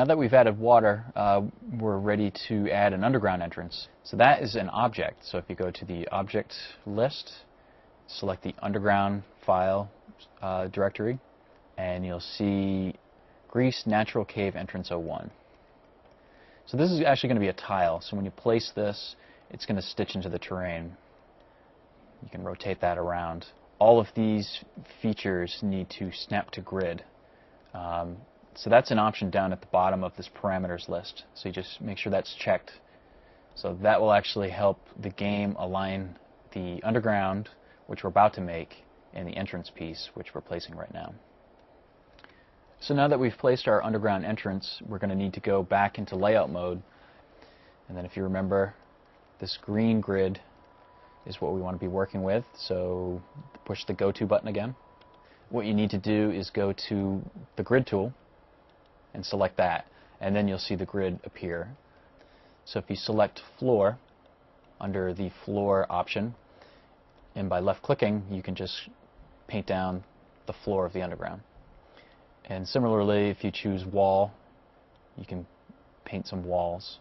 now that we've added water, we're ready to add an underground entrance. So that is an object. So if you go to the object list, select the underground file directory, and you'll see Grease Natural Cave Entrance 01. So this is actually going to be a tile. So when you place this, it's going to stitch into the terrain. You can rotate that around. All of these features need to snap to grid. So that's an option down at the bottom of this parameters list. So you just make sure that's checked. So that will actually help the game align the underground, which we're about to make, and the entrance piece, which we're placing right now. So now that we've placed our underground entrance, we're going to need to go back into layout mode. And then if you remember, this green grid is what we want to be working with. So push the Go To button again. What you need to do is go to the grid tool and select that, and then you'll see the grid appear. So if you select floor under the floor option, and by left clicking you can just paint down the floor of the underground. And similarly, if you choose wall, you can paint some walls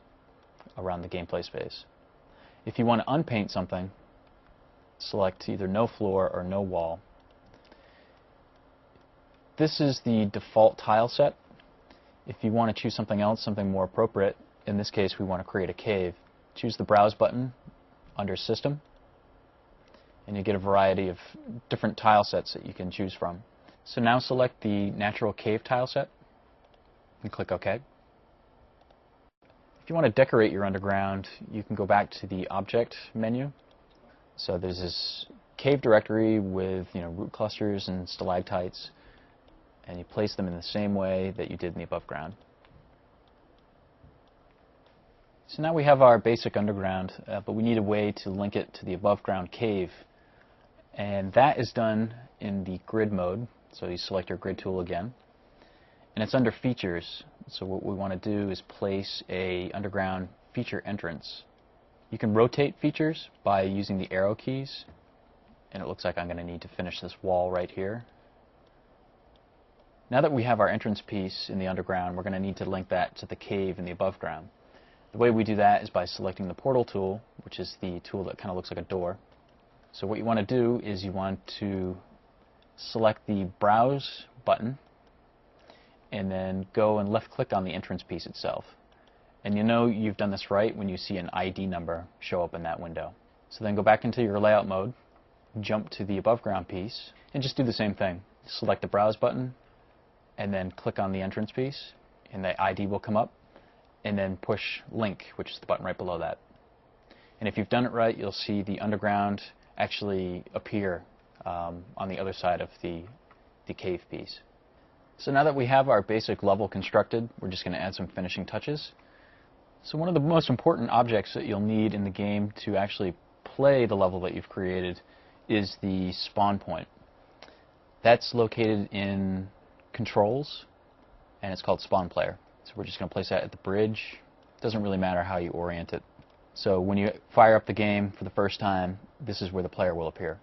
around the gameplay space. If you want to unpaint something, select either no floor or no wall. This is the default tile set. If you want to choose something else, something more appropriate, in this case we want to create a cave, choose the Browse button under System, and you get a variety of different tile sets that you can choose from. So now select the Natural Cave tile set and click OK. If you want to decorate your underground, you can go back to the Object menu. So there's this cave directory with root clusters and stalactites, and you place them in the same way that you did in the above ground. So now we have our basic underground, but we need a way to link it to the above ground cave. And that is done in the grid mode. So you select your grid tool again. And it's under features. So what we want to do is place a underground feature entrance. You can rotate features by using the arrow keys. And it looks like I'm going to need to finish this wall right here. Now that we have our entrance piece in the underground, we're going to need to link that to the cave in the above ground. The way we do that is by selecting the portal tool, which is the tool that kind of looks like a door. So what you want to do is you want to select the Browse button and then go and left click on the entrance piece itself. And you know you've done this right when you see an ID number show up in that window. So then go back into your layout mode, jump to the above ground piece, and just do the same thing. Select the Browse button, and then click on the entrance piece, and the ID will come up, and then push Link, which is the button right below that. And if you've done it right, you'll see the underground actually appear on the other side of the cave piece. So now that we have our basic level constructed, we're just going to add some finishing touches. So one of the most important objects that you'll need in the game to actually play the level that you've created is the spawn point. That's located in Controls, and it's called Spawn Player. So we're just going to place that at the bridge. It doesn't really matter how you orient it. So when you fire up the game for the first time, this is where the player will appear.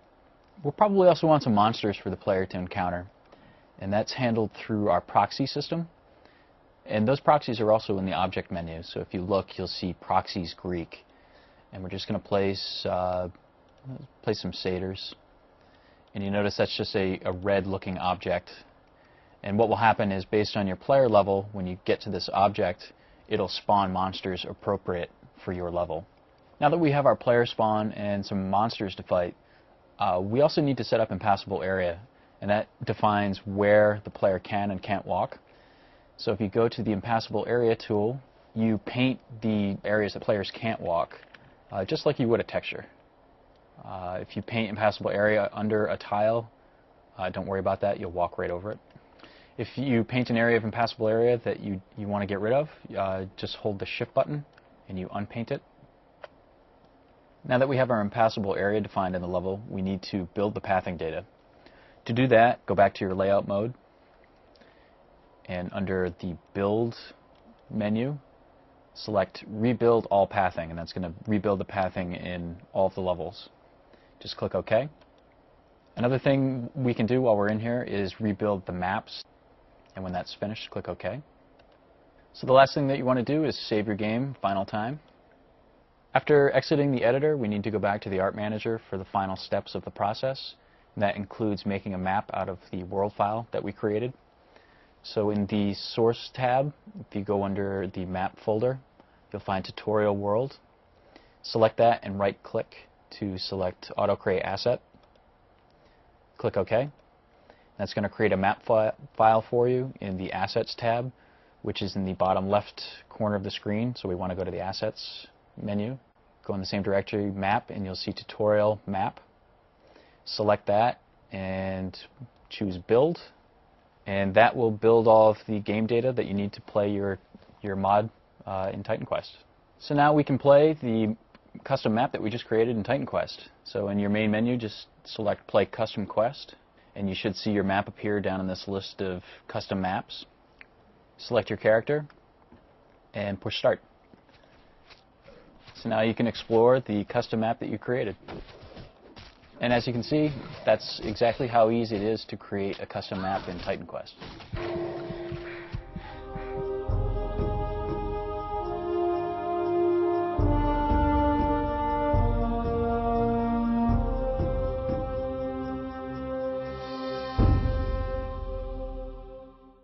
We'll probably also want some monsters for the player to encounter, and that's handled through our proxy system. And those proxies are also in the object menu. So if you look, you'll see Proxies Greek, and we're just going to place some satyrs. And you notice that's just a red-looking object. And what will happen is, based on your player level, when you get to this object, it'll spawn monsters appropriate for your level. Now that we have our player spawn and some monsters to fight, we also need to set up Impassable Area, and that defines where the player can and can't walk. So if you go to the Impassable Area tool, you paint the areas that players can't walk, just like you would a texture. If you paint Impassable Area under a tile, don't worry about that, you'll walk right over it. If you paint an area of Impassable Area that you want to get rid of, just hold the Shift button and you unpaint it. Now that we have our Impassable Area defined in the level, we need to build the pathing data. To do that, go back to your layout mode, and under the Build menu, select Rebuild All Pathing, and that's going to rebuild the pathing in all of the levels. Just click OK. Another thing we can do while we're in here is rebuild the maps, and when that's finished, click OK. So the last thing that you want to do is save your game final time. After exiting the editor, we need to go back to the Art Manager for the final steps of the process. And that includes making a map out of the world file that we created. So in the Source tab, if you go under the Map folder, you'll find Tutorial World. Select that and right-click to select Auto Create Asset. Click OK. That's going to create a map file for you in the Assets tab, which is in the bottom left corner of the screen. So we want to go to the Assets menu. Go in the same directory, Map, and you'll see Tutorial Map. Select that and choose Build. And that will build all of the game data that you need to play your mod in Titan Quest. So now we can play the custom map that we just created in Titan Quest. So in your main menu, just select Play Custom Quest, and you should see your map appear down in this list of custom maps. Select your character and push Start. So now you can explore the custom map that you created. And as you can see, that's exactly how easy it is to create a custom map in Titan Quest.